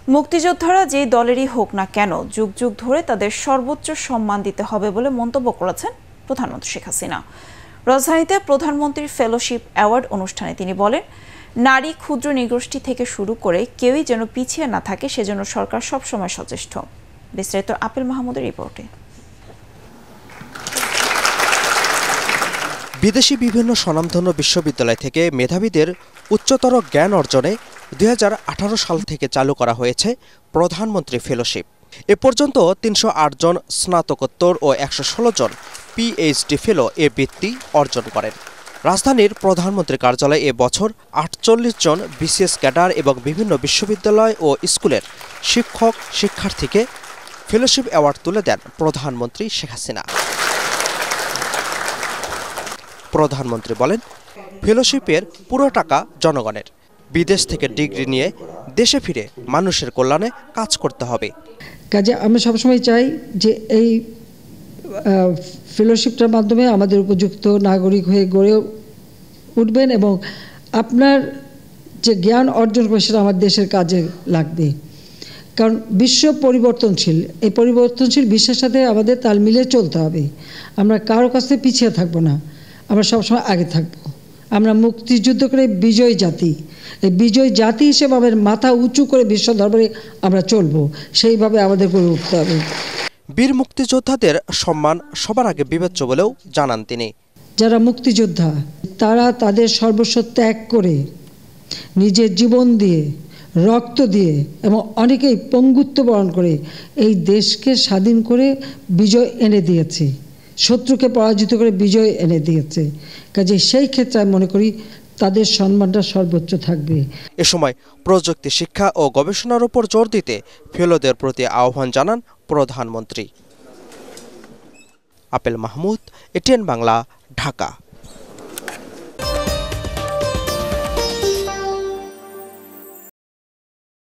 মুক্তিযোদ্ধারা যে দলেরই হোক না কেন যুগ যুগ ধরে তাদের সর্বোচ্চ সম্মান দিতে হবে বলে মন্তব্য করেছেন প্রধানমন্ত্রী শেখ হাসিনা। রাজধানীতে প্রধানমন্ত্রীর ফেলোশিপ অ্যাওয়ার্ড অনুষ্ঠানে তিনি বলেন, নারী, ক্ষুদ্র নৃগোষ্ঠী থেকে শুরু করে কেউই যেন পিছিয়ে না থাকে, সেজন্য সরকার সবসময় সচেষ্ট। বিস্তারিত আপেল মাহমুদের রিপোর্টে। বিদেশি বিভিন্ন স্বনামধন্য বিশ্ববিদ্যালয় থেকে মেধাবীদের উচ্চতর জ্ঞান অর্জনে 2018 সাল থেকে চালু করা হয়েছে প্রধানমন্ত্রী ফেলোশিপ। এ পর্যন্ত 308 জন স্নাতকোত্তর ও 116 জন পিএইচডি ফেলো এ বৃত্তি অর্জন করেন। রাজধানীর প্রধানমন্ত্রী কার্যালয়ে এ বছর 48 জন বিসিএস ক্যাডার এবং বিভিন্ন বিশ্ববিদ্যালয় ও স্কুলের শিক্ষক শিক্ষার্থীকে ফেলোশিপ অ্যাওয়ার্ড তুলে দেন প্রধানমন্ত্রী শেখ হাসিনা। প্রধানমন্ত্রী বলেন, ফেলোশিপের পুরো টাকা জনগণের। বিদেশ থেকে ডিগ্রি নিয়ে দেশে ফিরে মানুষের কল্যাণে কাজ করতে হবে। কাজে আমরা সবসময় চাই যে এই ফেলোশিপটার মাধ্যমে আমাদের উপযুক্ত নাগরিক হয়ে গড়ে উঠবেন এবং আপনার যে জ্ঞান অর্জন করে সেটা আমার দেশের কাজে লাগবে। কারণ বিশ্ব পরিবর্তনশীল, এই পরিবর্তনশীল বিশ্বের সাথে আমাদের তাল মিলিয়ে চলতে হবে। আমরা কারো কাছ থেকে পিছিয়ে থাকবো না, আমরা সবসময় আগে থাকবো। আমরা মুক্তিযুদ্ধ করে বিজয় জাতি, এই বিজয় জাতি হিসেবে আমাদের মাথা উঁচু করে বিশ্ব দরবারে আমরা চলবো, সেইভাবে আমাদের গড়ে উঠতে হবে। বীর মুক্তিযোদ্ধাদের সম্মান সবার আগে বিবেচ্য বলেও জানান তিনি। যারা মুক্তিযোদ্ধা তারা তাদের সর্বস্ব ত্যাগ করে, নিজের জীবন দিয়ে, রক্ত দিয়ে এবং অনেকেই পঙ্গুত্ব বরণ করে এই দেশকে স্বাধীন করে বিজয় এনে দিয়েছে, শত্রুকে পরাজিত করে বিজয় এনে দিয়েছে। কাজে সেই ক্ষেত্রে আমি মনে করি তাদের সম্মানটা সর্বোচ্চ থাকবে। এ সময় প্রযুক্তি শিক্ষা ও গবেষণার উপর জোর দিতে ফেলোদের প্রতি আহ্বান জানান প্রধানমন্ত্রী। Apple Mahmud, ATN Bangla, Dhaka.